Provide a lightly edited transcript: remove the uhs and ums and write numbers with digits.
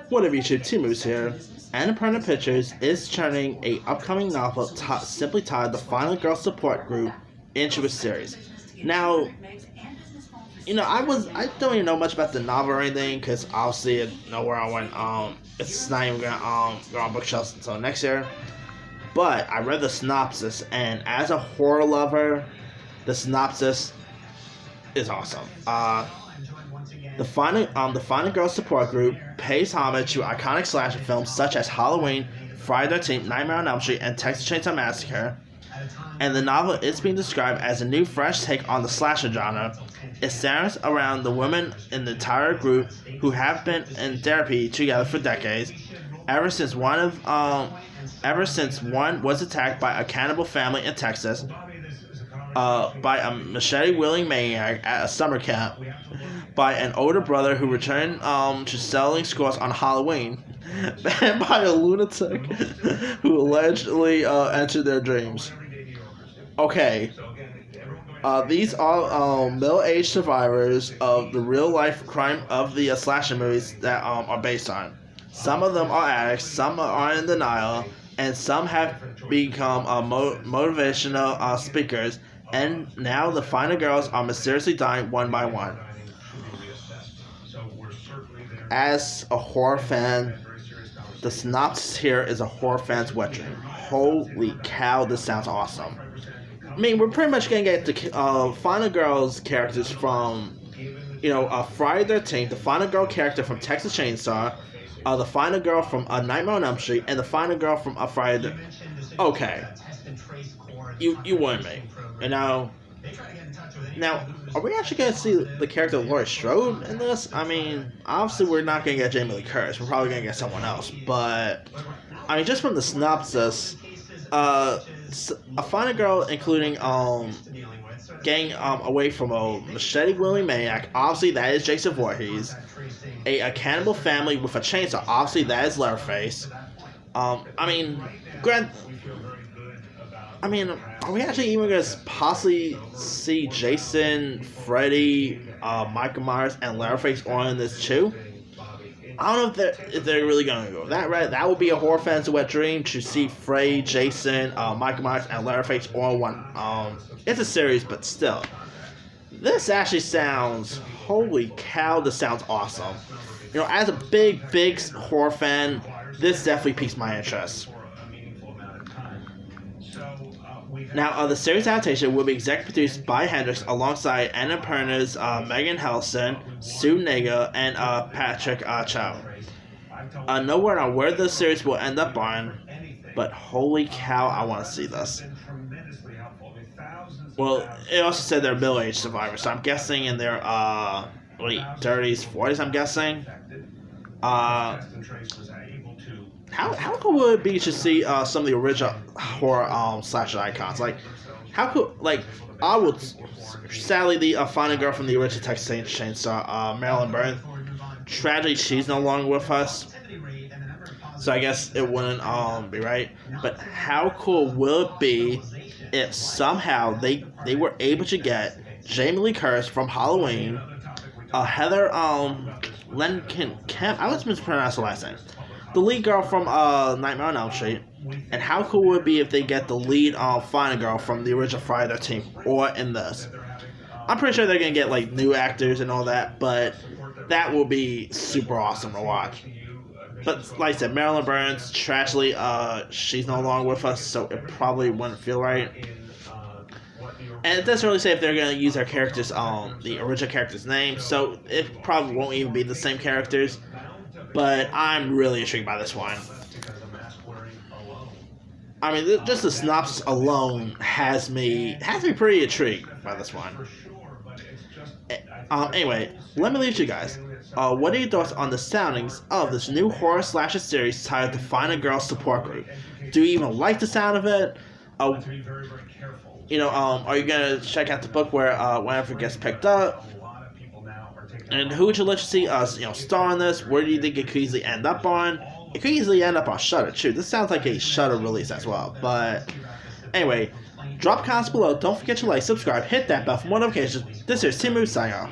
What up YouTube, T-Moose here. Annapurna Pictures is turning a upcoming novel simply titled The Final Girl Support Group into a series. Now, I don't even know much about the novel or anything because obviously I know where I went. It's not even gonna go on bookshelves until next year. But I read the synopsis, and as a horror lover, the synopsis is awesome. The Final Girl Support Group pays homage to iconic slasher films such as Halloween, Friday the 13th, Nightmare on Elm Street, and Texas Chainsaw Massacre. And the novel is being described as a new, fresh take on the slasher genre. It centers around the women in the entire group who have been in therapy together for decades, ever since one was attacked by a cannibal family in Texas, by a machete-wielding maniac at a summer camp, by an older brother who returned to selling scores on Halloween, and by a lunatic who allegedly entered their dreams. Okay, these are middle-aged survivors of the real-life crime of the slasher movies that are based on. Some of them are addicts, some are in denial, and some have become motivational speakers, and now the final girls are mysteriously dying one by one. As a horror fan, the synopsis here is a horror fan's wet dream. Holy cow, this sounds awesome. I mean, we're pretty much gonna get the Final Girls characters from, Friday the 13th, the Final Girl character from Texas Chainsaw, the Final Girl from Nightmare on Elm Street, and the Final Girl from Friday the... Okay. You won me. And now, are we actually going to see the character of Laurie Strode in this? I mean, obviously we're not going to get Jamie Lee Curtis. We're probably going to get someone else. But, I mean, just from the synopsis, a Final Girl including getting away from a machete-wielding maniac. Obviously, that is Jason Voorhees. A cannibal family with a chainsaw. Obviously, that is Leatherface. Are we actually even going to possibly see Jason, Freddy, Michael Myers, and Leatherface all in this too? I don't know if they're really going to go that right. That would be a horror fan's wet dream to see Freddy, Jason, Michael Myers, and Leatherface all in one. It's a series, but still. This actually sounds... Holy cow, this sounds awesome. As a big horror fan, this definitely piques my interest. Now, the series adaptation will be executive produced by Hendrix alongside Annapurna's Megan Helson, Sue Naga, and Patrick Chow. No word on where the series will end up on, but holy cow, I want to see this. Well, it also said they're middle-aged survivors, so I'm guessing in their 30s, 40s, I'm guessing. How cool would it be to see some of the original horror slasher icons? How cool? I would. Sadly, the Final Girl from the original Texas Chainsaw, Marilyn Burns, tragically she's no longer with us, so I guess it wouldn't be right. But how cool will it be if somehow they were able to get Jamie Lee Curtis from Halloween, Heather Langenkamp, I was mispronouncing the last name, the lead girl from Nightmare on Elm Street, and how cool would it be if they get the lead Final Girl from the original Friday the 13th or in this? I'm pretty sure they're gonna get new actors and all that, but that will be super awesome to watch. But like I said, Marilyn Burns, tragically, she's no longer with us, so it probably wouldn't feel right. And it doesn't really say if they're going to use our characters, the original character's name, so it probably won't even be the same characters. But I'm really intrigued by this one. I mean, just the synopsis alone has me pretty intrigued by this one. Anyway, let me leave it to you guys. What are your thoughts on the soundings of this new horror slasher series titled The Final Girl Support Group? Do you even like the sound of it? Are you gonna check out the book whenever it gets picked up? And who would you like to see us, star in this? Where do you think it could easily end up on? It could easily end up on Shudder too. This sounds like a Shudder release as well. But anyway, drop comments below. Don't forget to like, subscribe, hit that bell for more notifications. This is T-Moose signing off.